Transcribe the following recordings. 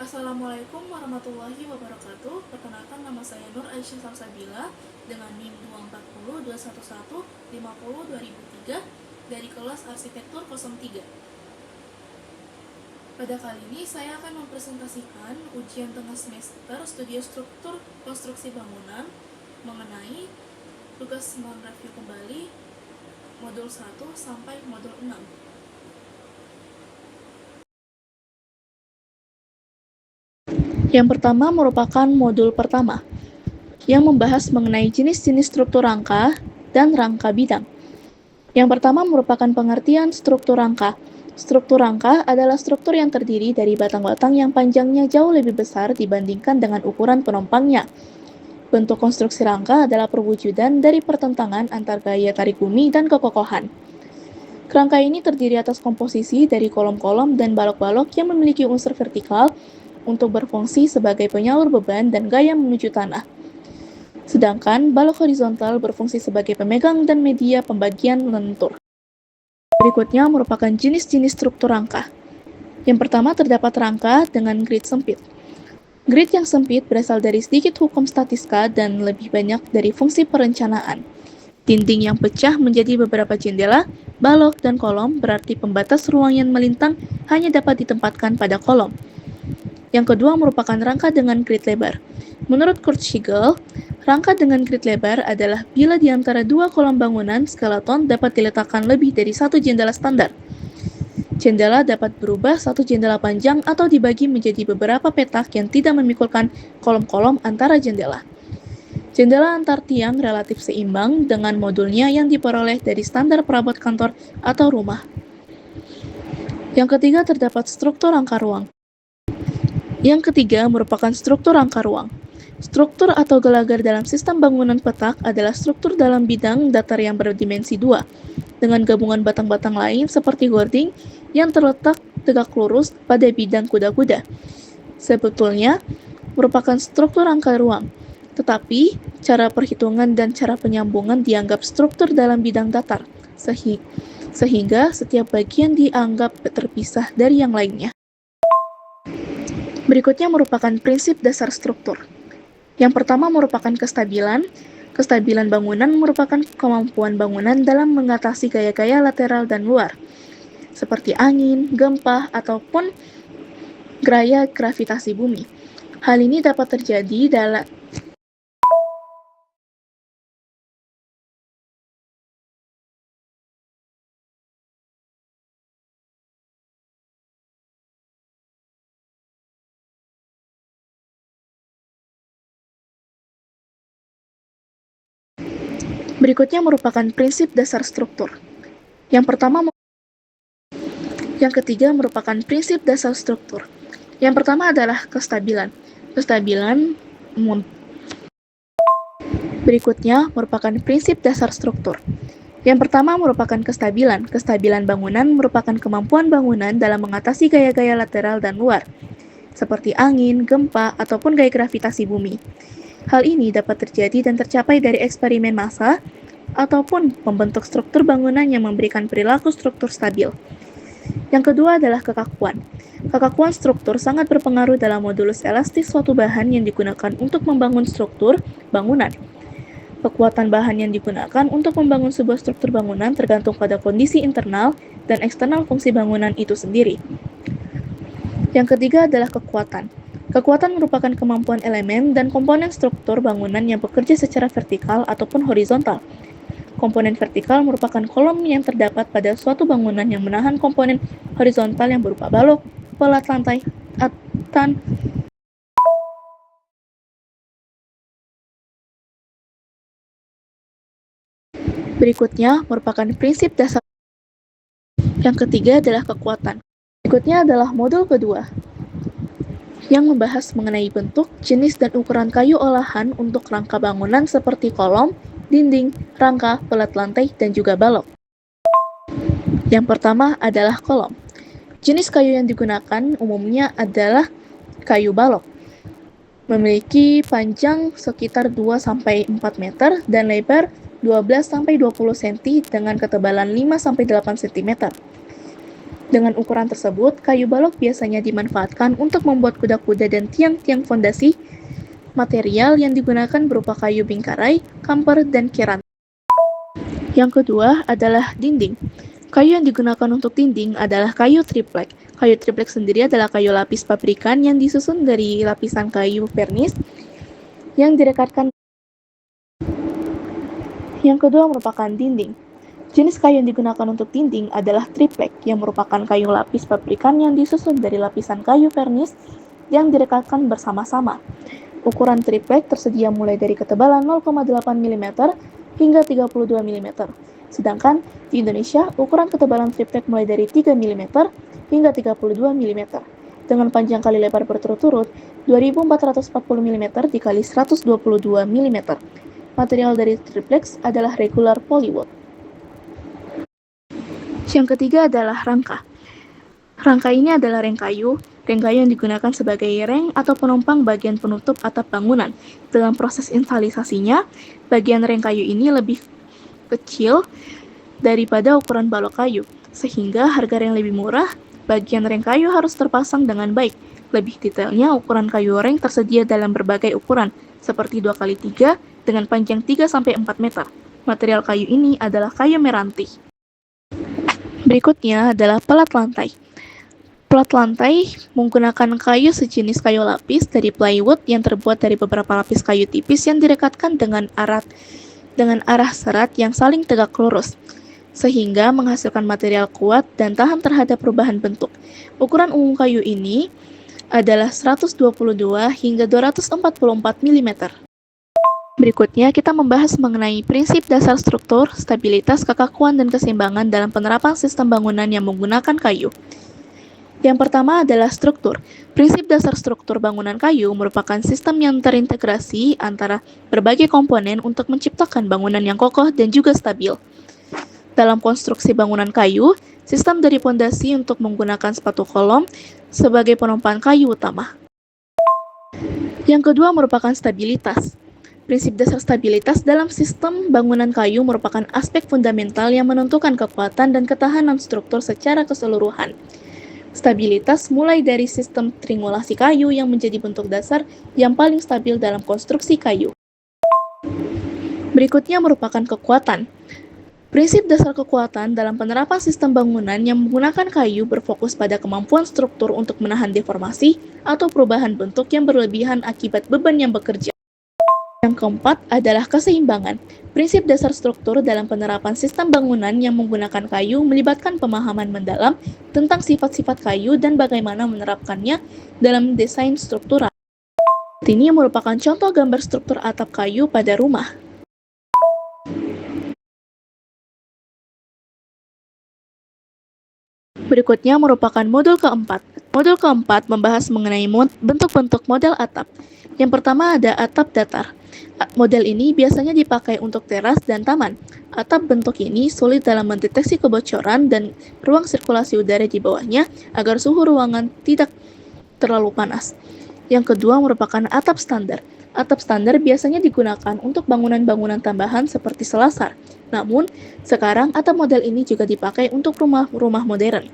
Assalamualaikum warahmatullahi wabarakatuh. Perkenalkan, nama saya Nur Aisyah Salsabila dengan NIM 24021502003 dari kelas Arsitektur 03. Pada kali ini saya akan mempresentasikan ujian tengah semester studi struktur konstruksi bangunan mengenai tugas mengreview kembali modul 1 sampai modul 6. Yang pertama merupakan modul pertama, yang membahas mengenai jenis-jenis struktur rangka dan rangka bidang. Yang pertama merupakan pengertian struktur rangka. Struktur rangka adalah struktur yang terdiri dari batang-batang yang panjangnya jauh lebih besar dibandingkan dengan ukuran penompangnya. Bentuk konstruksi rangka adalah perwujudan dari pertentangan antar gaya tarik bumi dan kekokohan. Kerangka ini terdiri atas komposisi dari kolom-kolom dan balok-balok yang memiliki unsur vertikal untuk berfungsi sebagai penyalur beban dan gaya menuju tanah. Sedangkan balok horizontal berfungsi sebagai pemegang dan media pembagian lentur. Berikutnya merupakan jenis-jenis struktur rangka. Yang pertama terdapat rangka dengan grid sempit. Grid yang sempit berasal dari sedikit hukum statistika dan lebih banyak dari fungsi perencanaan. Dinding yang pecah menjadi beberapa jendela, balok, dan kolom berarti pembatas ruang yang melintang hanya dapat ditempatkan pada kolom. Yang kedua merupakan rangka dengan grid lebar. Menurut Kurt Siegel, rangka dengan grid lebar adalah bila di antara dua kolom bangunan skeleton dapat diletakkan lebih dari satu jendela standar. Jendela dapat berubah satu jendela panjang atau dibagi menjadi beberapa petak yang tidak memikulkan kolom-kolom antara jendela. Jendela antar tiang relatif seimbang dengan modulnya yang diperoleh dari standar perabot kantor atau rumah. Yang ketiga terdapat struktur rangka ruang. Yang ketiga merupakan struktur rangka ruang. Struktur atau gelagar dalam sistem bangunan petak adalah struktur dalam bidang datar yang berdimensi 2, dengan gabungan batang-batang lain seperti gording yang terletak tegak lurus pada bidang kuda-kuda. Sebetulnya, merupakan struktur rangka ruang, tetapi cara perhitungan dan cara penyambungan dianggap struktur dalam bidang datar, sehingga setiap bagian dianggap terpisah dari yang lainnya. Berikutnya merupakan prinsip dasar struktur. Yang pertama merupakan kestabilan. Kestabilan bangunan merupakan kemampuan bangunan dalam mengatasi gaya-gaya lateral dan luar, seperti angin, gempa, ataupun gaya gravitasi bumi. Hal ini dapat terjadi dalam Berikutnya merupakan prinsip dasar struktur. Yang ketiga merupakan prinsip dasar struktur. Yang pertama adalah kestabilan. Berikutnya merupakan prinsip dasar struktur. Yang pertama merupakan kestabilan. Kestabilan bangunan merupakan kemampuan bangunan dalam mengatasi gaya-gaya lateral dan luar, seperti angin, gempa, ataupun gaya gravitasi bumi. Hal ini dapat terjadi dan tercapai dari eksperimen massa ataupun membentuk struktur bangunan yang memberikan perilaku struktur stabil. Yang kedua adalah kekakuan. Kekakuan struktur sangat berpengaruh dalam modulus elastis suatu bahan yang digunakan untuk membangun struktur bangunan. Kekuatan bahan yang digunakan untuk membangun sebuah struktur bangunan tergantung pada kondisi internal dan eksternal fungsi bangunan itu sendiri. Yang ketiga adalah kekuatan. Kekuatan merupakan kemampuan elemen dan komponen struktur bangunan yang bekerja secara vertikal ataupun horizontal. Komponen vertikal merupakan kolom yang terdapat pada suatu bangunan yang menahan komponen horizontal yang berupa balok, pelat lantai, atan. Berikutnya merupakan prinsip dasar. Yang ketiga adalah kekuatan. Berikutnya adalah modul kedua, yang membahas mengenai bentuk, jenis, dan ukuran kayu olahan untuk rangka bangunan seperti kolom, dinding, rangka, pelat lantai, dan juga balok. Yang pertama adalah kolom. Jenis kayu yang digunakan umumnya adalah kayu balok. Memiliki panjang sekitar 2-4 meter dan lebar 12-20 cm dengan ketebalan 5-8 cm. Dengan ukuran tersebut, kayu balok biasanya dimanfaatkan untuk membuat kuda-kuda dan tiang-tiang fondasi. Material yang digunakan berupa kayu bingkarai, kamper, dan keramik. Yang kedua adalah dinding. Kayu yang digunakan untuk dinding adalah kayu triplek. Kayu triplek sendiri adalah kayu lapis pabrikan yang disusun dari lapisan kayu vernis yang direkatkan. Yang kedua merupakan dinding. Jenis kayu yang digunakan untuk dinding adalah triplek, yang merupakan kayu lapis pabrikan yang disusun dari lapisan kayu vernis yang direkatkan bersama-sama. Ukuran triplek tersedia mulai dari ketebalan 0,8 mm hingga 32 mm. Sedangkan di Indonesia, ukuran ketebalan triplek mulai dari 3 mm hingga 32 mm. Dengan panjang kali lebar berturut-turut 2440 mm dikali 122 mm. Material dari triplex adalah regular polywood. Yang ketiga adalah rangka. Rangka ini adalah reng kayu yang digunakan sebagai reng atau penumpang bagian penutup atap bangunan. Dalam proses instalisasinya, bagian reng kayu ini lebih kecil daripada ukuran balok kayu, sehingga harga reng lebih murah. Bagian reng kayu harus terpasang dengan baik. Lebih detailnya, ukuran kayu reng tersedia dalam berbagai ukuran, seperti 2x3 dengan panjang 3-4 meter. Material kayu ini adalah kayu meranti. Berikutnya adalah pelat lantai. Pelat lantai menggunakan kayu sejenis kayu lapis dari plywood yang terbuat dari beberapa lapis kayu tipis yang direkatkan dengan arah serat yang saling tegak lurus, sehingga menghasilkan material kuat dan tahan terhadap perubahan bentuk. Ukuran umum kayu ini adalah 122 hingga 244 mm. Berikutnya, kita membahas mengenai prinsip dasar struktur, stabilitas, kekakuan, dan keseimbangan dalam penerapan sistem bangunan yang menggunakan kayu. Yang pertama adalah struktur. Prinsip dasar struktur bangunan kayu merupakan sistem yang terintegrasi antara berbagai komponen untuk menciptakan bangunan yang kokoh dan juga stabil. Dalam konstruksi bangunan kayu, sistem dari pondasi untuk menggunakan sepatu kolom sebagai penopang kayu utama. Yang kedua merupakan stabilitas. Prinsip dasar stabilitas dalam sistem bangunan kayu merupakan aspek fundamental yang menentukan kekuatan dan ketahanan struktur secara keseluruhan. Stabilitas mulai dari sistem triangulasi kayu yang menjadi bentuk dasar yang paling stabil dalam konstruksi kayu. Berikutnya merupakan kekuatan. Prinsip dasar kekuatan dalam penerapan sistem bangunan yang menggunakan kayu berfokus pada kemampuan struktur untuk menahan deformasi atau perubahan bentuk yang berlebihan akibat beban yang bekerja. Yang keempat adalah keseimbangan. Prinsip dasar struktur dalam penerapan sistem bangunan yang menggunakan kayu melibatkan pemahaman mendalam tentang sifat-sifat kayu dan bagaimana menerapkannya dalam desain struktural. Ini merupakan contoh gambar struktur atap kayu pada rumah. Berikutnya merupakan modul keempat. Modul keempat membahas mengenai bentuk-bentuk model atap. Yang pertama ada atap datar. Model ini biasanya dipakai untuk teras dan taman. Atap bentuk ini sulit dalam mendeteksi kebocoran dan ruang sirkulasi udara di bawahnya agar suhu ruangan tidak terlalu panas. Yang kedua merupakan atap standar. Atap standar biasanya digunakan untuk bangunan-bangunan tambahan seperti selasar. Namun, sekarang atap model ini juga dipakai untuk rumah-rumah modern.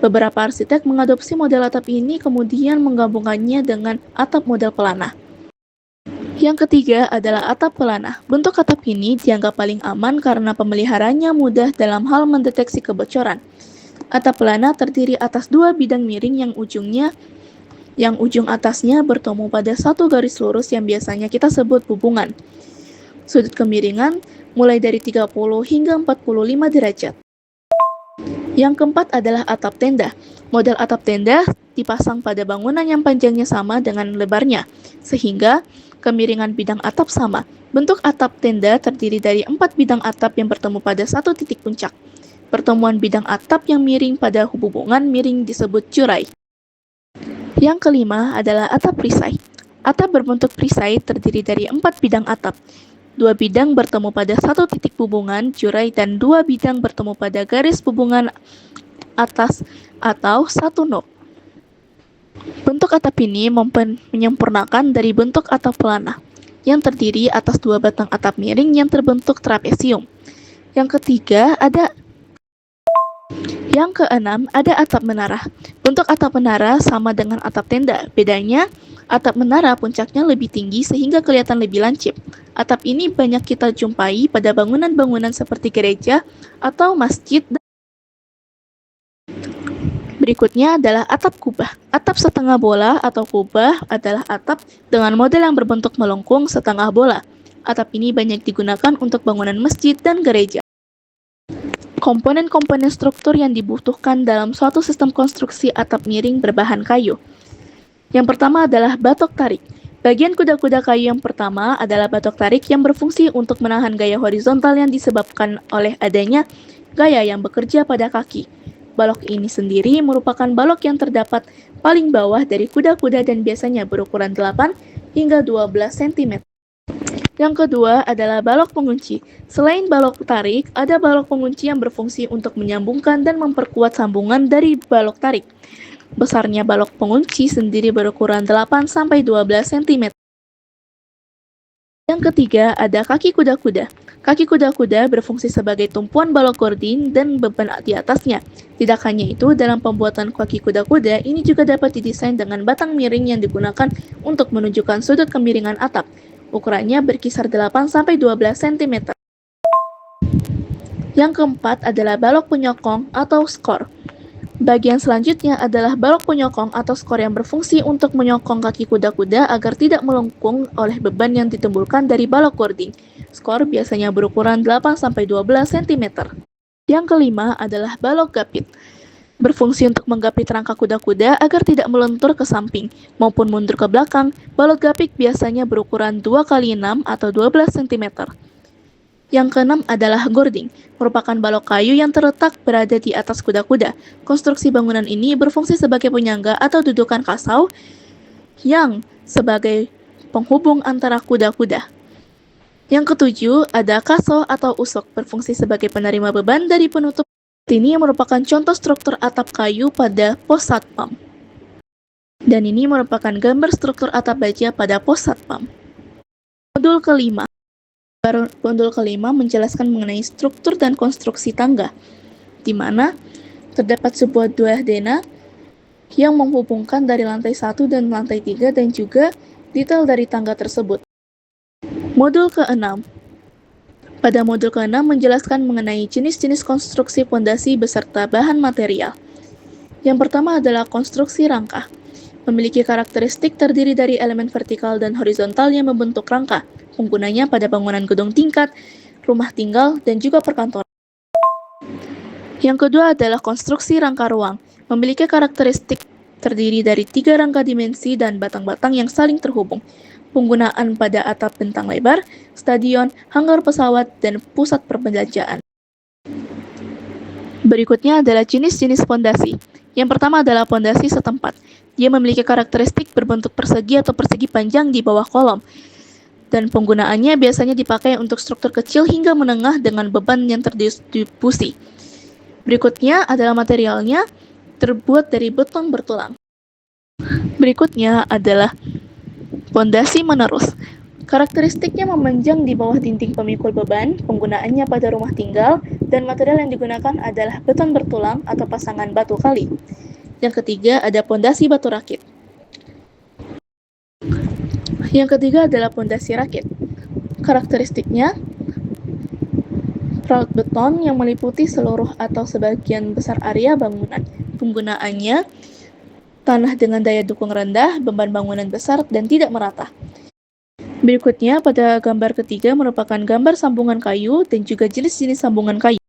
Beberapa arsitek mengadopsi model atap ini kemudian menggabungkannya dengan atap model pelana. Yang ketiga adalah atap pelana. Bentuk atap ini dianggap paling aman karena pemeliharanya mudah dalam hal mendeteksi kebocoran. Atap pelana terdiri atas dua bidang miring yang ujung atasnya bertemu pada satu garis lurus yang biasanya kita sebut hubungan. Sudut kemiringan mulai dari 30 hingga 45 derajat. Yang keempat adalah atap tenda. Model atap tenda dipasang pada bangunan yang panjangnya sama dengan lebarnya, sehingga kemiringan bidang atap sama. Bentuk atap tenda terdiri dari 4 bidang atap yang bertemu pada satu titik puncak. Pertemuan bidang atap yang miring pada hubungan miring disebut curai. Yang kelima adalah atap perisai. Atap berbentuk perisai terdiri dari 4 bidang atap. 2 bidang bertemu pada satu titik hubungan curai dan 2 bidang bertemu pada garis hubungan atas atau satu nok. Bentuk atap ini menyempurnakan dari bentuk atap pelana yang terdiri atas 2 batang atap miring yang terbentuk trapesium. Yang Yang keenam, ada atap menara. Bentuk atap menara sama dengan atap tenda. Bedanya, atap menara puncaknya lebih tinggi sehingga kelihatan lebih lancip. Atap ini banyak kita jumpai pada bangunan-bangunan seperti gereja atau masjid. Berikutnya adalah atap kubah. Atap setengah bola atau kubah adalah atap dengan model yang berbentuk melengkung setengah bola. Atap ini banyak digunakan untuk bangunan masjid dan gereja. Komponen-komponen struktur yang dibutuhkan dalam suatu sistem konstruksi atap miring berbahan kayu. Yang pertama adalah batok tarik. Bagian kuda-kuda kayu yang pertama adalah batok tarik yang berfungsi untuk menahan gaya horizontal yang disebabkan oleh adanya gaya yang bekerja pada kaki. Balok ini sendiri merupakan balok yang terdapat paling bawah dari kuda-kuda dan biasanya berukuran 8 hingga 12 cm. Yang kedua adalah balok pengunci. Selain balok tarik, ada balok pengunci yang berfungsi untuk menyambungkan dan memperkuat sambungan dari balok tarik. Besarnya balok pengunci sendiri berukuran 8-12 cm. Yang ketiga ada kaki kuda-kuda. Kaki kuda-kuda berfungsi sebagai tumpuan balok gordin dan beban di atasnya. Tidak hanya itu, dalam pembuatan kaki kuda-kuda, ini juga dapat didesain dengan batang miring yang digunakan untuk menunjukkan sudut kemiringan atap. Ukurannya berkisar 8-12 cm. Yang keempat adalah balok penyokong atau skor. Bagian selanjutnya adalah balok penyokong atau skor yang berfungsi untuk menyokong kaki kuda-kuda agar tidak melengkung oleh beban yang ditimbulkan dari balok gording. Skor biasanya berukuran 8-12 cm. Yang kelima adalah balok gapit. Berfungsi untuk menggapit rangka kuda-kuda agar tidak melentur ke samping maupun mundur ke belakang. Balok gapit biasanya berukuran 2x6 atau 12 cm. Yang keenam adalah gording, merupakan balok kayu yang terletak berada di atas kuda-kuda. Konstruksi bangunan ini berfungsi sebagai penyangga atau dudukan kasau yang sebagai penghubung antara kuda-kuda. Yang ketujuh ada kaso atau usok, berfungsi sebagai penerima beban dari penutup. Ini merupakan contoh struktur atap kayu pada pos satpam. Dan ini merupakan gambar struktur atap baja pada pos satpam. Modul kelima. Modul kelima menjelaskan mengenai struktur dan konstruksi tangga, di mana terdapat sebuah duodena yang menghubungkan dari lantai 1 dan lantai 3 dan juga detail dari tangga tersebut. Modul ke-6. Pada modul ke-6 menjelaskan mengenai jenis-jenis konstruksi fondasi beserta bahan material. Yang pertama adalah konstruksi rangka. Memiliki karakteristik terdiri dari elemen vertikal dan horizontal yang membentuk rangka. Penggunanya pada bangunan gedung tingkat, rumah tinggal, dan juga perkantoran. Yang kedua adalah konstruksi rangka ruang. Memiliki karakteristik terdiri dari 3 rangka dimensi dan batang-batang yang saling terhubung. Penggunaan pada atap bentang lebar, stadion, hanggar pesawat, dan pusat perbelanjaan. Berikutnya adalah jenis-jenis fondasi. Yang pertama adalah fondasi setempat. Dia memiliki karakteristik berbentuk persegi atau persegi panjang di bawah kolom. Dan penggunaannya biasanya dipakai untuk struktur kecil hingga menengah dengan beban yang terdistribusi. Berikutnya adalah materialnya terbuat dari beton bertulang. Berikutnya adalah fondasi menerus. Karakteristiknya memanjang di bawah dinding pemikul beban, penggunaannya pada rumah tinggal, dan material yang digunakan adalah beton bertulang atau pasangan batu kali. Yang ketiga ada fondasi batu rakit. Yang ketiga adalah fondasi rakit. Karakteristiknya, raut beton yang meliputi seluruh atau sebagian besar area bangunan. Penggunaannya, tanah dengan daya dukung rendah, beban bangunan besar, dan tidak merata. Berikutnya, pada gambar ketiga merupakan gambar sambungan kayu dan juga jenis-jenis sambungan kayu.